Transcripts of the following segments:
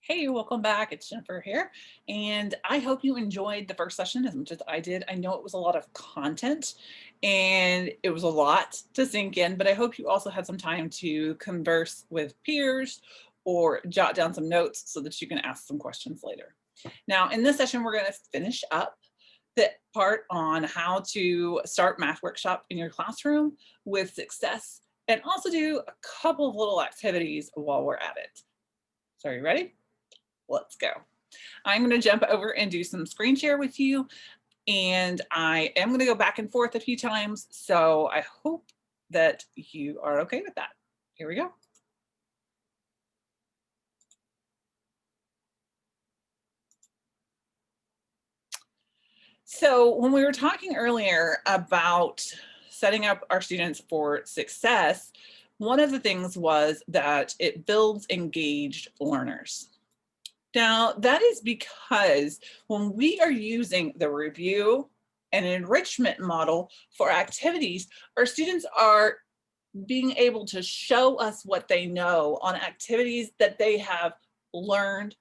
Hey, welcome back. It's Jennifer here. And I hope you enjoyed the first session as much as I did. I know it was a lot of content and it was a lot to sink in, but I hope you also had some time to converse with peers or jot down some notes so that you can ask some questions later. Now, in this session, we're going to finish up the part on how to start math workshop in your classroom with success and also do a couple of little activities while we're at it. So are you ready? Let's go. I'm going to jump over and do some screen share with you. And I am going to go back and forth a few times. So I hope that you are okay with that. Here we go. So when we were talking earlier about setting up our students for success, one of the things was that it builds engaged learners. Now, that is because when we are using the review and enrichment model for activities, our students are being able to show us what they know on activities that they have learned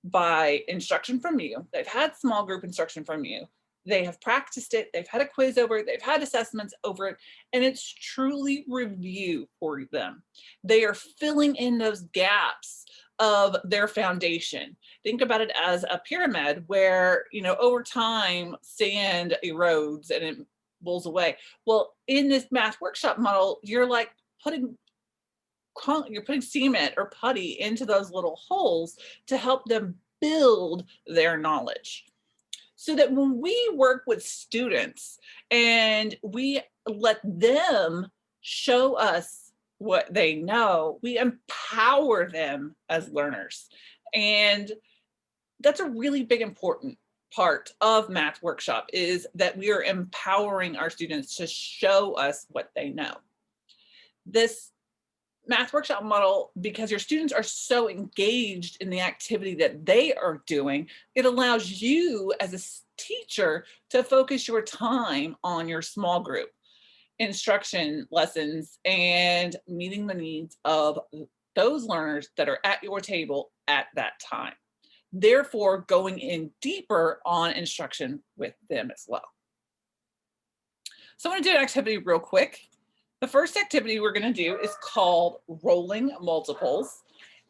by instruction from you. They've had small group instruction from you. They have practiced it. They've had a quiz over it. They've had assessments over it. And it's truly review for them. They are filling in those gaps of their foundation. Think about it as a pyramid where, over time, sand erodes and it rolls away. Well, in this math workshop model, you're like putting cement or putty into those little holes to help them build their knowledge. So that when we work with students and we let them show us what they know, we empower them as learners. And that's a really big important part of math workshop, is that we are empowering our students to show us what they know. This math workshop model, because your students are so engaged in the activity that they are doing, it allows you as a teacher to focus your time on your small group instruction lessons and meeting the needs of those learners that are at your table at that time. Therefore, going in deeper on instruction with them as well. So I'm going to do an activity real quick. The first activity we're going to do is called rolling multiples.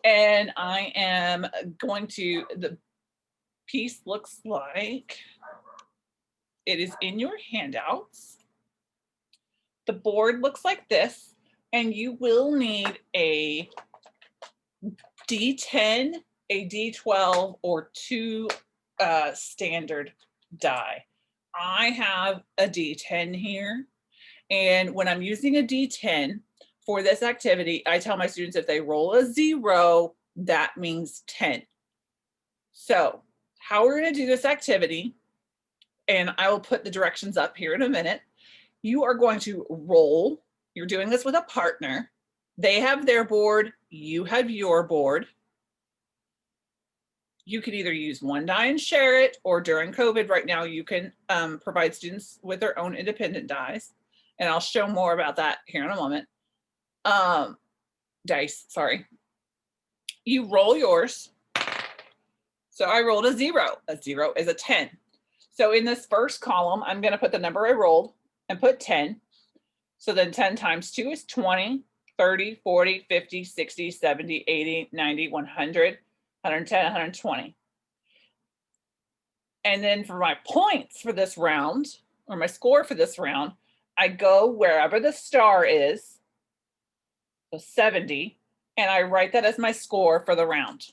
And I am going to, the piece looks like it is in your handouts. The board looks like this, and you will need a D10, a D12, or two standard die. I have a D10 here. And when I'm using a D10 for this activity, I tell my students if they roll a 0, that means 10. So how we're going to do this activity, and I will put the directions up here in a minute. You are going to roll. You're doing this with a partner. They have their board. You have your board. You can either use one die and share it, or during COVID right now, you can provide students with their own independent dies. And I'll show more about that here in a moment. Dice, sorry. You roll yours. So I rolled a 0. A 0 is a 10. So in this first column, I'm going to put the number I rolled and put 10. So then 10 times 2 is 20, 30, 40, 50, 60, 70, 80, 90, 100, 110, 120. And then for my points for this round, or my score for this round, I go wherever the star is, so 70, and I write that as my score for the round.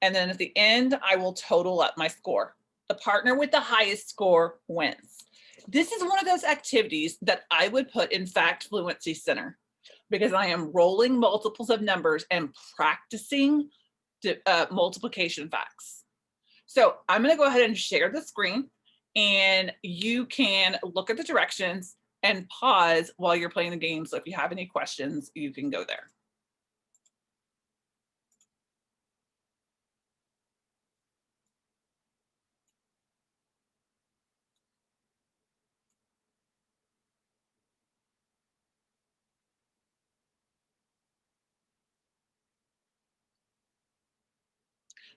And then at the end, I will total up my score. The partner with the highest score wins. This is one of those activities that I would put in Fact Fluency Center, because I am rolling multiples of numbers and practicing multiplication facts. So I'm going to go ahead and share the screen, and you can look at the directions and pause while you're playing the game. So if you have any questions, you can go there.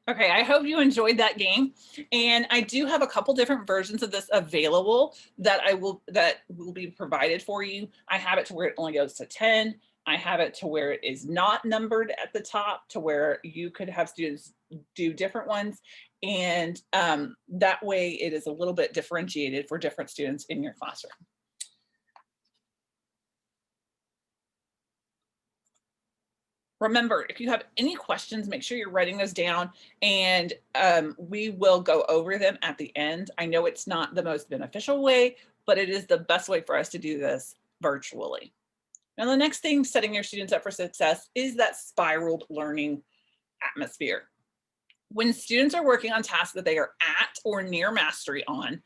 Okay, I hope you enjoyed that game. And I do have a couple different versions of this available that will be provided for you. I have it to where it only goes to 10. I have it to where it is not numbered at the top, to where you could have students do different ones. And that way it is a little bit differentiated for different students in your classroom. Remember, if you have any questions, make sure you're writing those down, and we will go over them at the end. I know it's not the most beneficial way, but it is the best way for us to do this virtually. Now, the next thing, setting your students up for success, is that spiraled learning atmosphere. When students are working on tasks that they are at or near mastery on,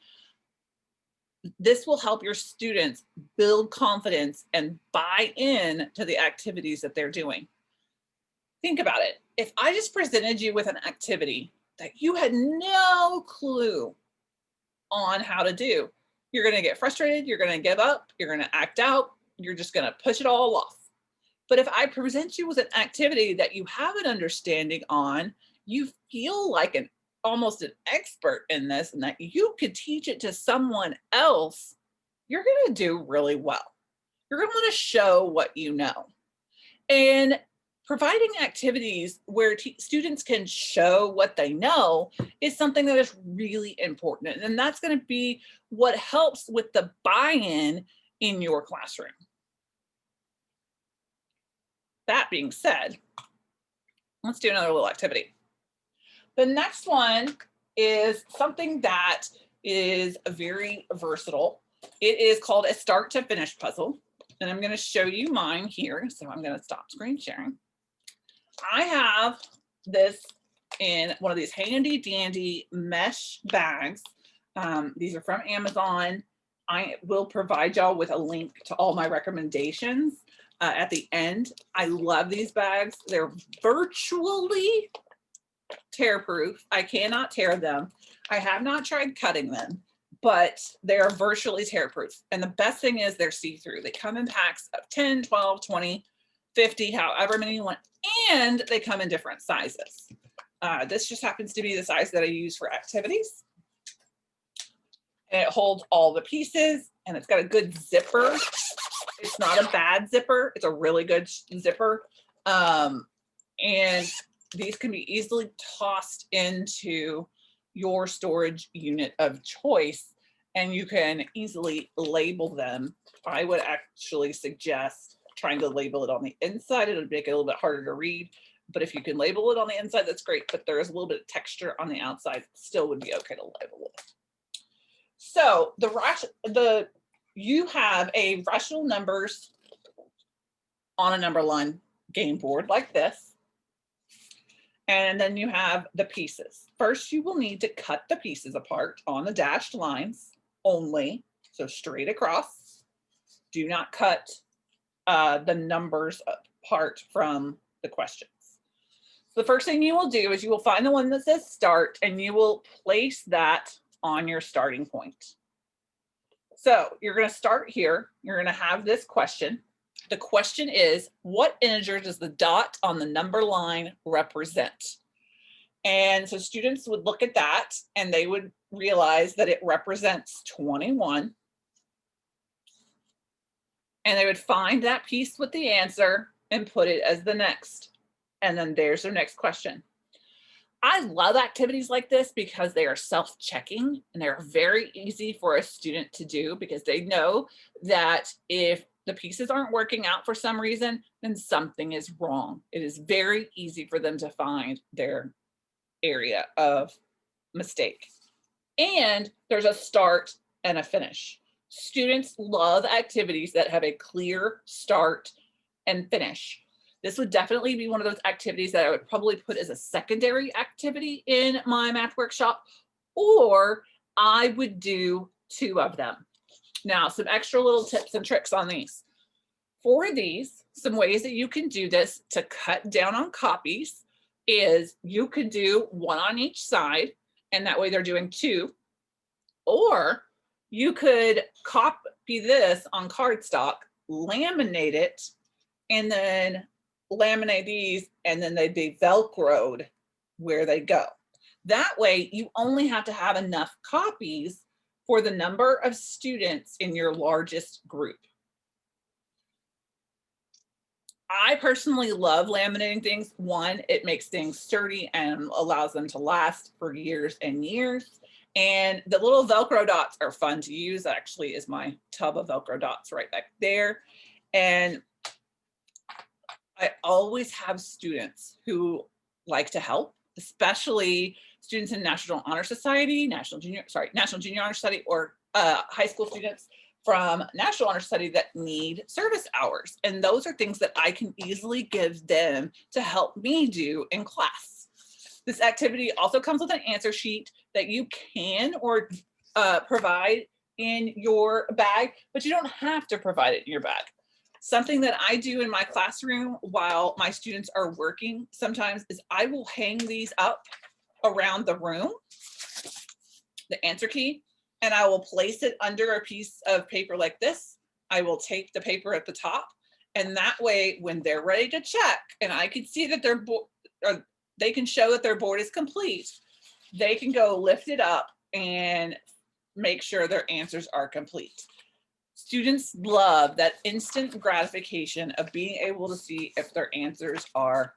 this will help your students build confidence and buy in to the activities that they're doing. Think about it. If I just presented you with an activity that you had no clue on how to do, you're going to get frustrated, you're going to give up, you're going to act out, you're just going to push it all off. But if I present you with an activity that you have an understanding on, you feel like almost an expert in this, and that you could teach it to someone else, you're going to do really well. You're going to want to show what you know. And providing activities where students can show what they know is something that is really important. And that's going to be what helps with the buy-in in your classroom. That being said, let's do another little activity. The next one is something that is very versatile. It is called a start to finish puzzle. And I'm going to show you mine here. So I'm going to stop screen sharing. I have this in one of these handy dandy mesh bags. These are from Amazon. I will provide y'all with a link to all my recommendations at the end. I love these bags. They're virtually tear-proof. I cannot tear them. I have not tried cutting them, but they are virtually tear-proof. And the best thing is they're see-through. They come in packs of 10, 12, 20, 50, however many you want, and they come in different sizes. This just happens to be the size that I use for activities. And it holds all the pieces, and it's got a good zipper. It's not a bad zipper. It's a really good zipper. And these can be easily tossed into your storage unit of choice, and you can easily label them. I would actually suggest trying to label it on the inside. It'll make it a little bit harder to read, but if you can label it on the inside, that's great. But there is a little bit of texture on the outside, still would be okay to label it. So you have a rational numbers on a number line game board like this. And then you have the pieces. First, you will need to cut the pieces apart on the dashed lines only, so straight across. Do not cut the numbers apart from the questions. So the first thing you will do is you will find the one that says start, and you will place that on your starting point. So you're going to start here. You're going to have this question. The question is, what integer does the dot on the number line represent? And so students would look at that and they would realize that it represents 21. And they would find that piece with the answer and put it as the next. And then there's their next question. I love activities like this because they are self-checking and they're very easy for a student to do, because they know that if the pieces aren't working out for some reason, then something is wrong. It is very easy for them to find their area of mistake. And there's a start and a finish. Students love activities that have a clear start and finish. This would definitely be one of those activities that I would probably put as a secondary activity in my math workshop, or I would do 2 of them. Now, some extra little tips and tricks on these. For these, some ways that you can do this to cut down on copies is you could do 1 on each side, and that way they're doing 2. Or you could copy this on cardstock, laminate it, and then laminate these, and then they'd be Velcroed where they go. That way, you only have to have enough copies for the number of students in your largest group. I personally love laminating things. One, it makes things sturdy and allows them to last for years and years. And the little Velcro dots are fun to use. That actually is my tub of Velcro dots right back there. And I always have students who like to help, especially students in National Honor Society, National Junior Honor Society, or high school students from National Honor Society that need service hours. And those are things that I can easily give them to help me do in class. This activity also comes with an answer sheet that you can or provide in your bag, but you don't have to provide it in your bag. Something that I do in my classroom while my students are working sometimes is I will hang these up around the room, the answer key, and I will place it under a piece of paper like this. I will tape the paper at the top, and that way when they're ready to check and I can see that their board, or they can show that their board is complete, they can go lift it up and make sure their answers are complete. Students love that instant gratification of being able to see if their answers are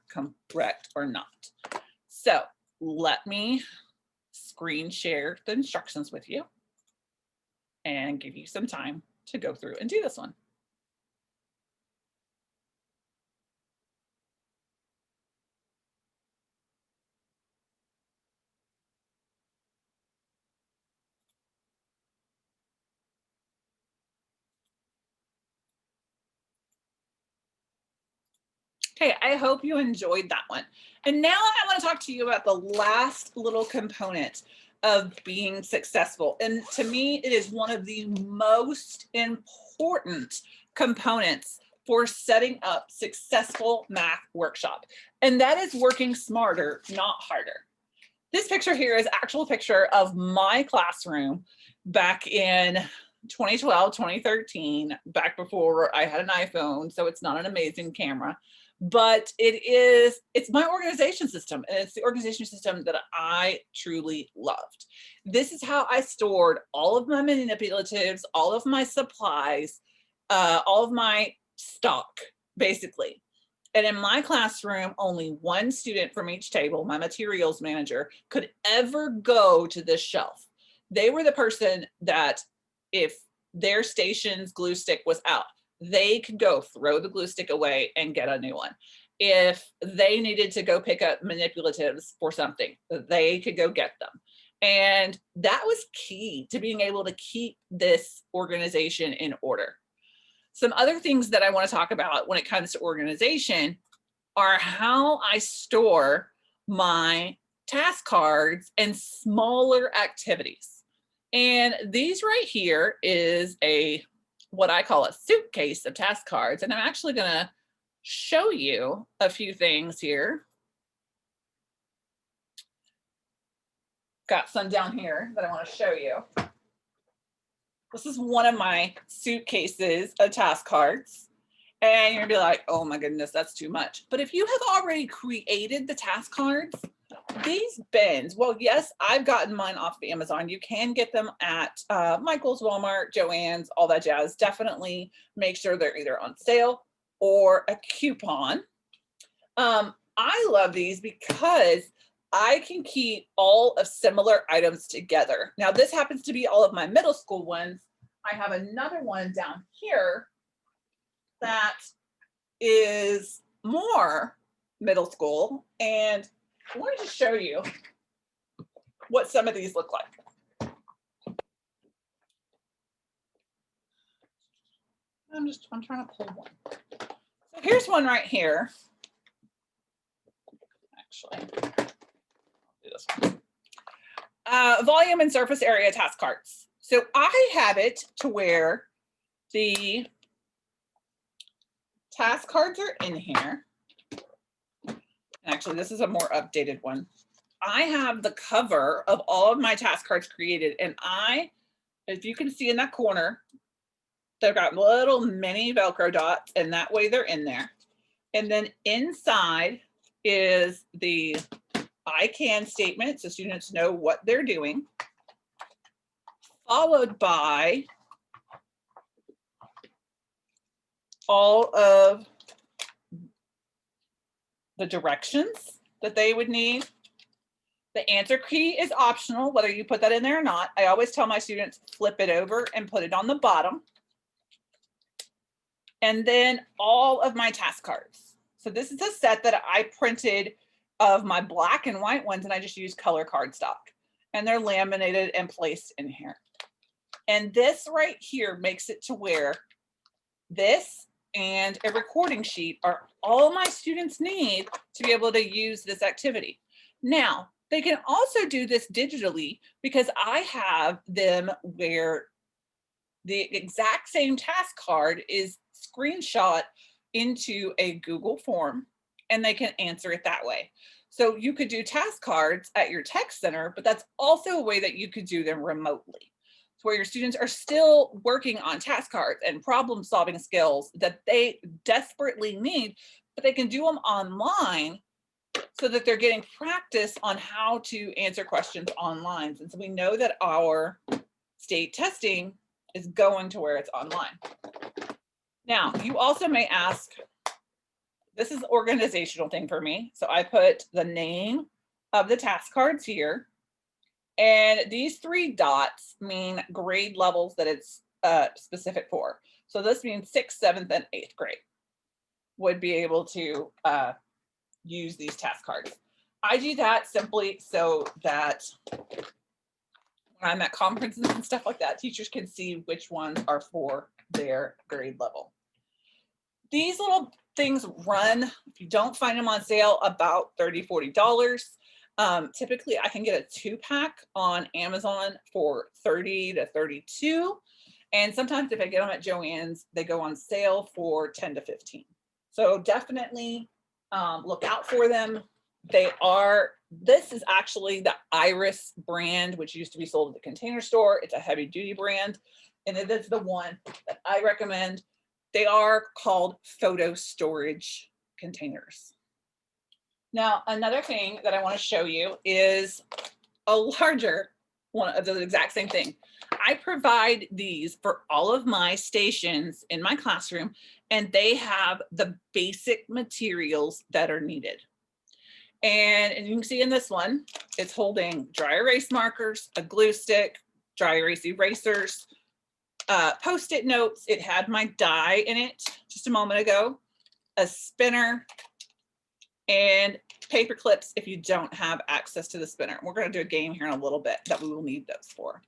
correct or not. So let me screen share the instructions with you and give you some time to go through and do this one. Okay, I hope you enjoyed that one. And now I want to talk to you about the last little component of being successful. And to me, it is one of the most important components for setting up successful math workshop. And that is working smarter, not harder. This picture here is an actual picture of my classroom back in 2012, 2013, back before I had an iPhone. So it's not an amazing camera, but it's my organization system, and it's the organization system that I truly loved. This is how I stored all of my manipulatives, all of my supplies, all of my stock, basically. And in my classroom, only one student from each table, my materials manager, could ever go to this shelf. They were the person that if their station's glue stick was out, they could go throw the glue stick away and get a new one. If they needed to go pick up manipulatives for something, they could go get them. And that was key to being able to keep this organization in order. Some other things that I want to talk about when it comes to organization are how I store my task cards and smaller activities. And these right here is what I call a suitcase of task cards. And I'm actually going to show you a few things here. Got some down here that I want to show you. This is one of my suitcases of task cards. And you're gonna be like, oh my goodness, that's too much. But if you have already created the task cards, these bins, well, yes, I've gotten mine off of Amazon. You can get them at Michael's, Walmart, Joann's, all that jazz. Definitely make sure they're either on sale or a coupon. I love these because I can keep all of similar items together. Now, this happens to be all of my middle school ones. I have another one down here that is more middle school. And I wanted to show you what some of these look like. I'm trying to pull one. So here's one right here. Actually, do this one. Volume and surface area task cards. So I have it to where the task cards are in here. Actually, this is a more updated one. I have the cover of all of my task cards created, and if you can see in that corner, they've got little mini Velcro dots, and that way they're in there. And then inside is the I can statement so students know what they're doing, followed by all of the directions that they would need. The answer key is optional, whether you put that in there or not. I always tell my students, flip it over and put it on the bottom. And then all of my task cards. So this is a set that I printed of my black and white ones, and I just used color cardstock. And they're laminated and placed in here. And this right here makes it to where this and a recording sheet are all my students need to be able to use this activity. Now, they can also do this digitally because I have them where the exact same task card is screenshot into a Google form and they can answer it that way. So you could do task cards at your tech center, but that's also a way that you could do them remotely, where your students are still working on task cards and problem solving skills that they desperately need, but they can do them online so that they're getting practice on how to answer questions online. And so we know that our state testing is going to where it's online. Now, you also may ask, this is an organizational thing for me. So I put the name of the task cards here. And these 3 dots mean grade levels that it's specific for. So this means 6th, 7th, and 8th grade would be able to use these task cards. I do that simply so that when I'm at conferences and stuff like that, teachers can see which ones are for their grade level. These little things run, if you don't find them on sale, about $30, $40. Typically I can get a 2-pack on Amazon for $30 to $32. And sometimes if I get them at Joann's, they go on sale for $10 to $15. So definitely look out for them. This is actually the Iris brand, which used to be sold at the Container Store. It's a heavy duty brand. And it is the one that I recommend. They are called photo storage containers. Now, another thing that I want to show you is a larger one of the exact same thing. I provide these for all of my stations in my classroom, and they have the basic materials that are needed. And you can see in this one, it's holding dry erase markers, a glue stick, dry erase erasers, Post-it notes. It had my die in it just a moment ago, a spinner, and paper clips if you don't have access to the spinner. We're going to do a game here in a little bit that we will need those for.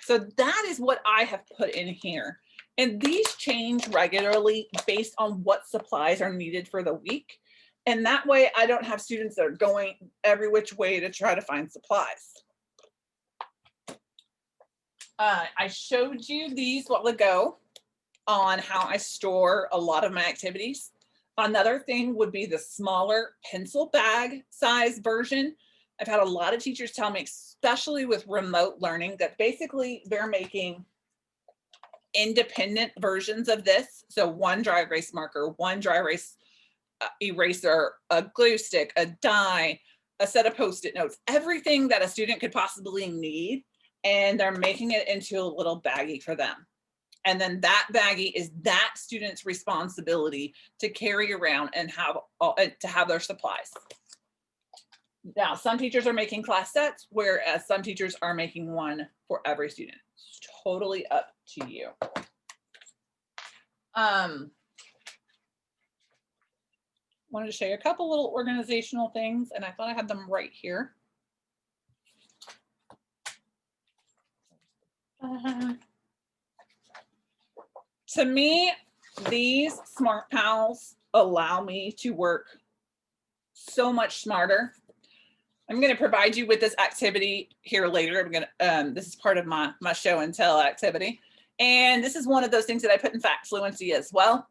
So that is what I have put in here. And these change regularly based on what supplies are needed for the week. And that way I don't have students that are going every which way to try to find supplies. I showed you these a while ago on how I store a lot of my activities. Another thing would be the smaller pencil bag size version. I've had a lot of teachers tell me, especially with remote learning, that basically they're making independent versions of this. So one dry erase marker, one dry erase eraser, a glue stick, a die, a set of Post-it notes, everything that a student could possibly need. And they're making it into a little baggie for them. And then that baggie is that student's responsibility to carry around and have their supplies. Now, some teachers are making class sets, whereas some teachers are making one for every student. It's totally up to you. Wanted to show you a couple little organizational things, and I thought I had them right here. To me, these Smart Pals allow me to work so much smarter. I'm going to provide you with this activity here later. I'm going to, this is part of my show and tell activity. And this is one of those things that I put in Fact Fluency as well.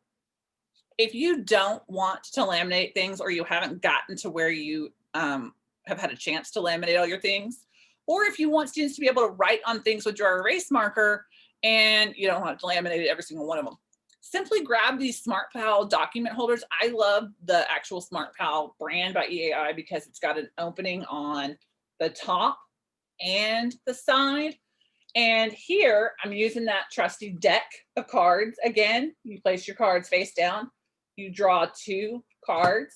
If you don't want to laminate things, or you haven't gotten to where you have had a chance to laminate all your things, or if you want students to be able to write on things with dry erase marker and you don't want to laminate every single one of them, simply grab these SmartPal document holders. I love the actual SmartPal brand by EAI because it's got an opening on the top and the side. And here I'm using that trusty deck of cards. Again, you place your cards face down, you draw 2 cards,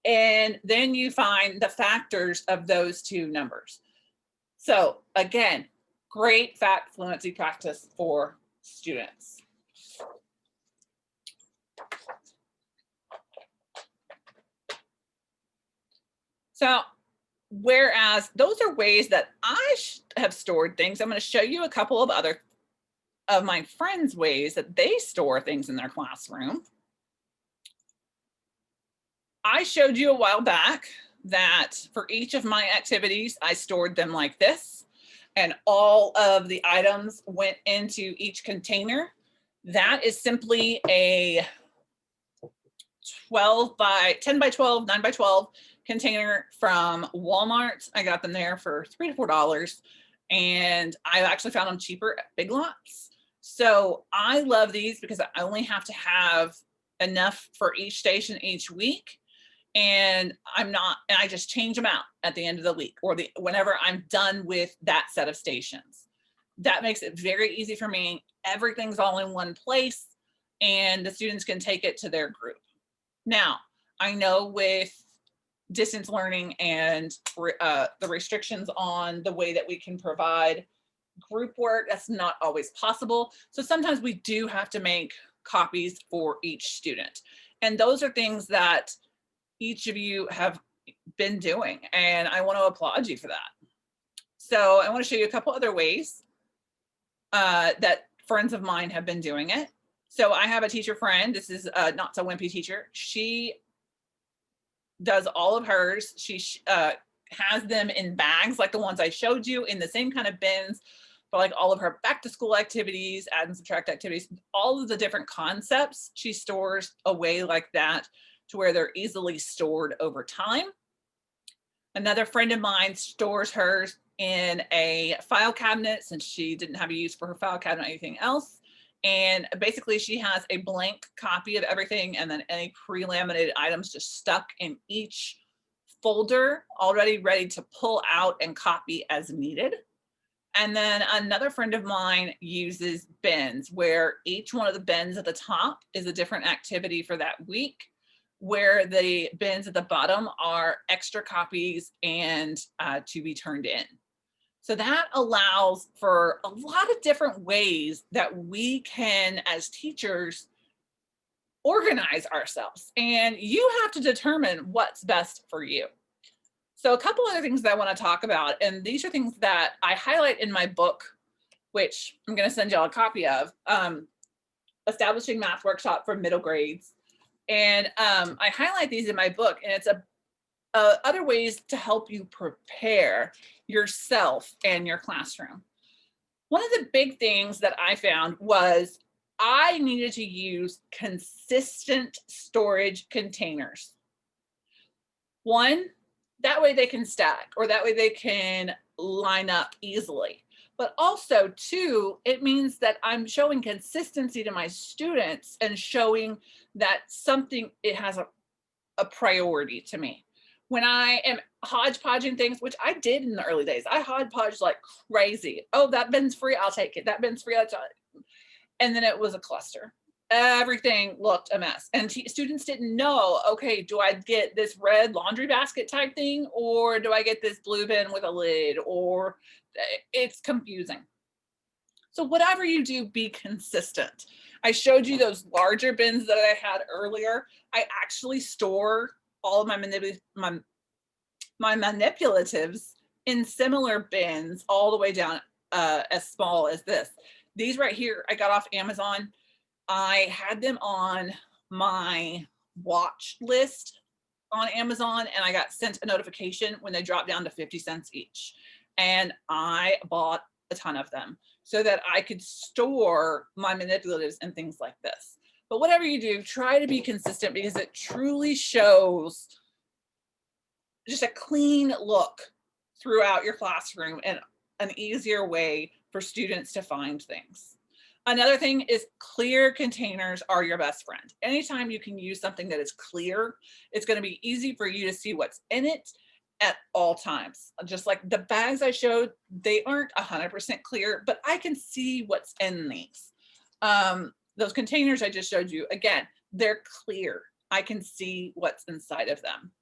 and then you find the factors of those 2 numbers. So again, great fact fluency practice for students. So whereas those are ways that I have stored things, I'm going to show you a couple of other of my friends' ways that they store things in their classroom. I showed you a while back that for each of my activities, I stored them like this, and all of the items went into each container. That is simply a 10 by 12, 9 by 12 container from Walmart. I got them there for $3 to $4, and I actually found them cheaper at Big Lots. So I love these because I only have to have enough for each station each week, and I just change them out at the end of the week or whenever I'm done with that set of stations. That makes it very easy for me. Everything's all in one place, and the students can take it to their group. Now, I know with distance learning and the restrictions on the way that we can provide group work, that's not always possible. So sometimes we do have to make copies for each student. And those are things that each of you have been doing, and I want to applaud you for that. So I want to show you a couple other ways that friends of mine have been doing it. So I have a teacher friend. This is a not so wimpy teacher. She does all of hers. She has them in bags like the ones I showed you, in the same kind of bins, but like all of her back to school activities, add and subtract activities, all of the different concepts she stores away like that to where they're easily stored over time. Another friend of mine stores hers in a file cabinet since she didn't have a use for her file cabinet or anything else. And basically she has a blank copy of everything and then any pre-laminated items just stuck in each folder, already ready to pull out and copy as needed. And then another friend of mine uses bins where each one of the bins at the top is a different activity for that week, where the bins at the bottom are extra copies and to be turned in. So that allows for a lot of different ways that we can, as teachers, organize ourselves. And you have to determine what's best for you. So a couple other things that I want to talk about, and these are things that I highlight in my book, which I'm going to send y'all a copy of, Establishing Math Workshop for Middle Grades. And I highlight these in my book, and it's other ways to help you prepare yourself and your classroom. One of the big things that I found was I needed to use consistent storage containers. One, that way they can stack, or that way they can line up easily. But also, two, it means that I'm showing consistency to my students and showing that it has a priority to me. When I am hodgepodging things, which I did in the early days, I hodgepodged like crazy. Oh, that bin's free, I'll take it. That bin's free, I'll take it. And then it was a cluster. Everything looked a mess. And students didn't know, okay, do I get this red laundry basket type thing, or do I get this blue bin with a lid, or it's confusing. So whatever you do, be consistent. I showed you those larger bins that I had earlier. I actually store all of my manipulatives in similar bins all the way down as small as this. These right here, I got off Amazon. I had them on my watch list on Amazon, and I got sent a notification when they dropped down to 50 cents each. And I bought a ton of them so that I could store my manipulatives and things like this. But whatever you do, try to be consistent, because it truly shows just a clean look throughout your classroom and an easier way for students to find things. Another thing is clear containers are your best friend. Anytime you can use something that is clear, it's going to be easy for you to see what's in it at all times. Just like the bags I showed, they aren't 100% clear, but I can see what's in these. Those containers I just showed you, again, they're clear. I can see what's inside of them.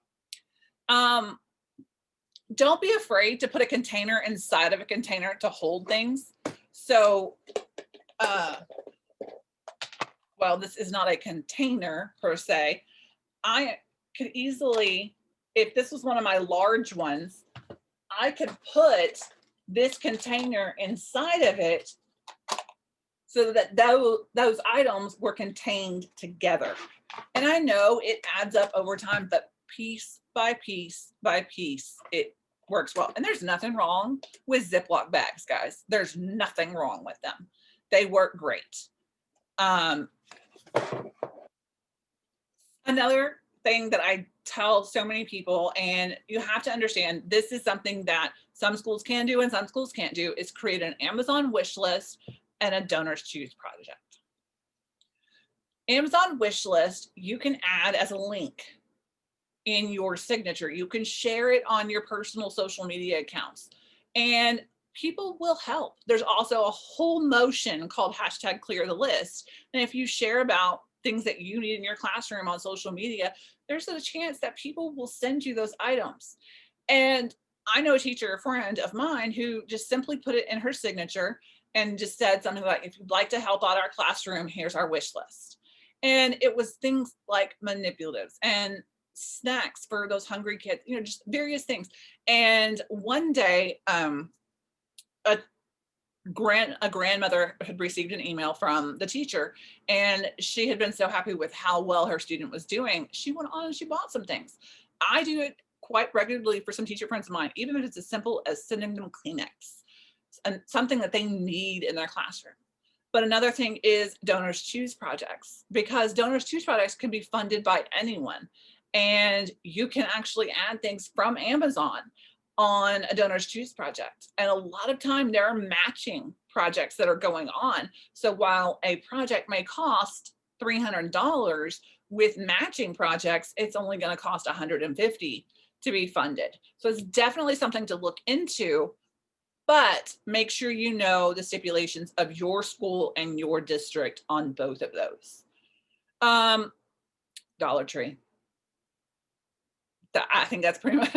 Don't be afraid to put a container inside of a container to hold things. So, well, this is not a container per se. I could easily, if this was one of my large ones, I could put this container inside of it so that those items were contained together. And I know it adds up over time, but piece by piece by piece, it works well. And there's nothing wrong with Ziploc bags, guys. There's nothing wrong with them. They work great. Another thing that I tell so many people, and you have to understand, this is something that some schools can do and some schools can't do, is create an Amazon wish list and a donors choose project. Amazon wish list, you can add as a link in your signature. You can share it on your personal social media accounts and people will help. There's also a whole motion called #clear-the-list. And if you share about things that you need in your classroom on social media, there's a chance that people will send you those items. And I know a teacher, a friend of mine, who just simply put it in her signature and just said something like, if you'd like to help out our classroom, here's our wish list. And it was things like manipulatives and snacks for those hungry kids, you know, just various things. And one day, a grandmother had received an email from the teacher, and she had been so happy with how well her student was doing. She went on and she bought some things. I do it quite regularly for some teacher friends of mine, even if it's as simple as sending them Kleenex and something that they need in their classroom. But another thing is donors choose projects, because donors choose projects can be funded by anyone. And you can actually add things from Amazon on a donors choose project. And a lot of time there are matching projects that are going on. So while a project may cost $300, with matching projects, it's only going to cost $150 to be funded. So it's definitely something to look into, but make sure you know the stipulations of your school and your district on both of those. Dollar Tree. I think that's pretty much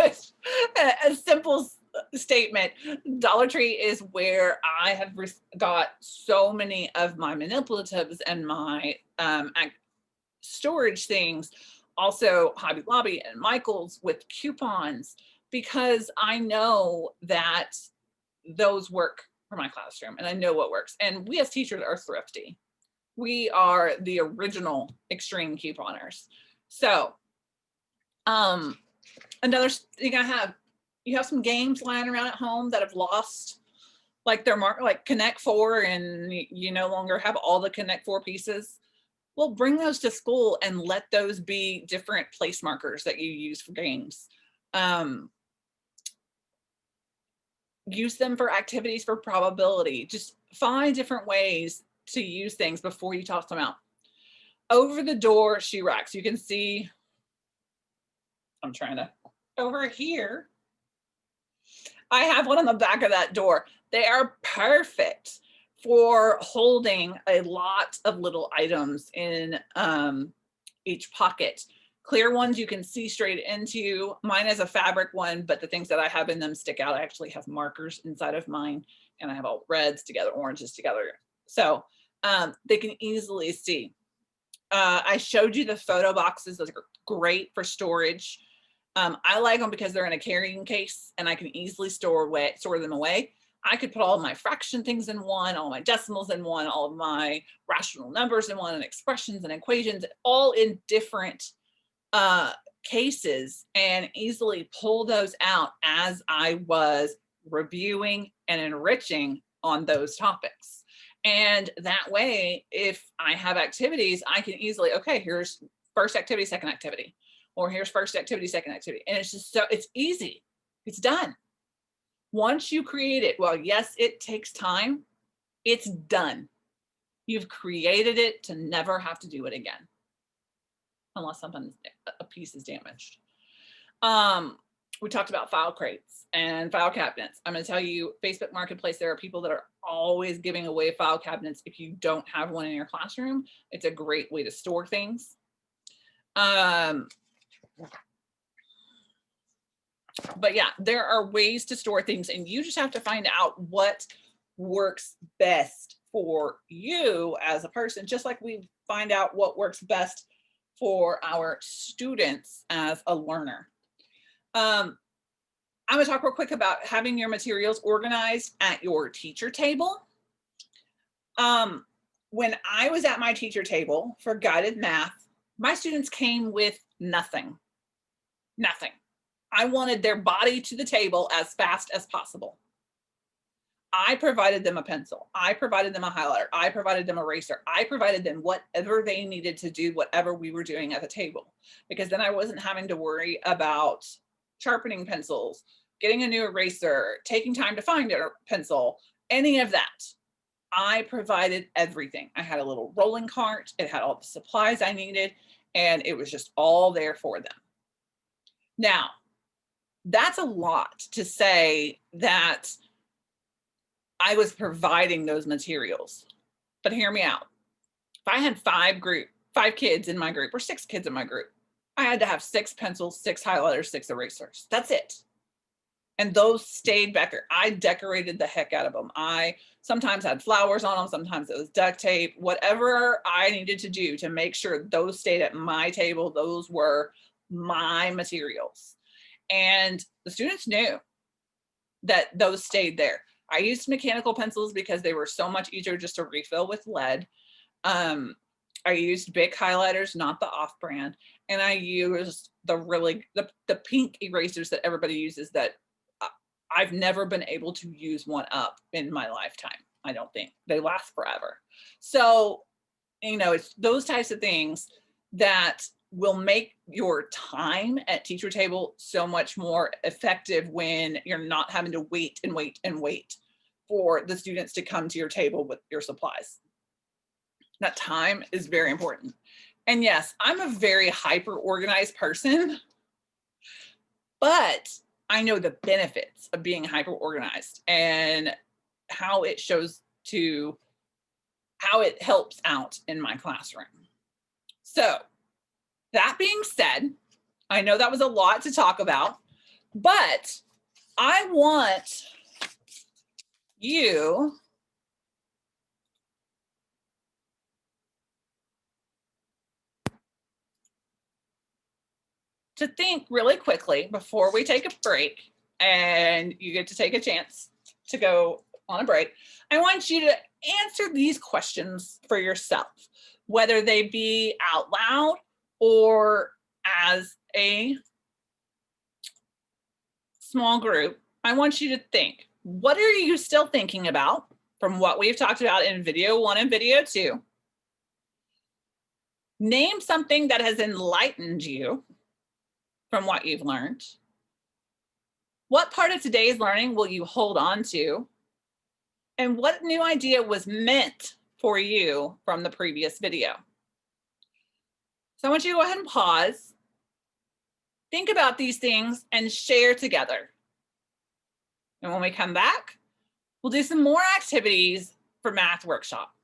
a simple statement. Dollar Tree is where I have got so many of my manipulatives and my storage things. Also Hobby Lobby and Michael's with coupons, because I know that those work for my classroom and I know what works. And we as teachers are thrifty. We are the original extreme couponers. So another thing you have some games lying around at home that have lost like their mark, like Connect 4, and you no longer have all the Connect 4 pieces. Well, bring those to school and let those be different place markers that you use for games. Use them for activities for probability. Just find different ways to use things before you toss them out. Over the door shoe racks, you can see, I'm trying to, over here, I have one on the back of that door. They are perfect for holding a lot of little items in each pocket. Clear ones you can see straight into. Mine is a fabric one, but the things that I have in them stick out. I actually have markers inside of mine, and I have all reds together, oranges together. So they can easily see. I showed you the photo boxes. Those are great for storage. I like them because they're in a carrying case and I can easily store them away. I could put all of my fraction things in one, all my decimals in one, all of my rational numbers in one, and expressions and equations, all in different cases, and easily pull those out as I was reviewing and enriching on those topics. And that way, if I have activities, I can easily, okay, here's first activity, second activity, or here's first activity, second activity. And it's just so, it's easy. It's done. Once you create it, well, yes, it takes time. It's done. You've created it to never have to do it again, unless sometimes a piece is damaged. We talked about file crates and file cabinets. I'm going to tell you, Facebook Marketplace, there are people that are always giving away file cabinets. If you don't have one in your classroom, it's a great way to store things. But yeah, there are ways to store things, and you just have to find out what works best for you as a person, just like we find out what works best for our students as a learner. I'm going to talk real quick about having your materials organized at your teacher table. When I was at my teacher table for guided math, my students came with nothing. Nothing. I wanted their body to the table as fast as possible. I provided them a pencil. I provided them a highlighter. I provided them an eraser. I provided them whatever they needed to do, whatever we were doing at the table, because then I wasn't having to worry about sharpening pencils, getting a new eraser, taking time to find a pencil, any of that. I provided everything. I had a little rolling cart. It had all the supplies I needed, and it was just all there for them. Now, that's a lot to say that I was providing those materials, but hear me out. If I had five kids in my group, or 6 kids in my group, I had to have 6 pencils, 6 highlighters, 6 erasers. That's it. And those stayed back there. I decorated the heck out of them. I sometimes had flowers on them. Sometimes it was duct tape, whatever I needed to do to make sure those stayed at my table. Those were my materials. And the students knew that those stayed there. I used mechanical pencils because they were so much easier just to refill with lead. I used Bic highlighters, not the off-brand, and I used the pink erasers that everybody uses that I've never been able to use one up in my lifetime. I don't think they last forever. So, you know, it's those types of things that will make your time at teacher table so much more effective when you're not having to wait and wait and wait for the students to come to your table with your supplies. That time is very important. And yes, I'm a very hyper organized person, but I know the benefits of being hyper organized and how it helps out in my classroom. So that being said, I know that was a lot to talk about, but I want you to think really quickly before we take a break, and you get to take a chance to go on a break. I want you to answer these questions for yourself, whether they be out loud or as a small group. I want you to think, what are you still thinking about from what we've talked about in video 1 and video 2? Name something that has enlightened you from what you've learned. What part of today's learning will you hold on to? And what new idea was meant for you from the previous video? So I want you to go ahead and pause, think about these things, and share together. And when we come back, we'll do some more activities for math workshop.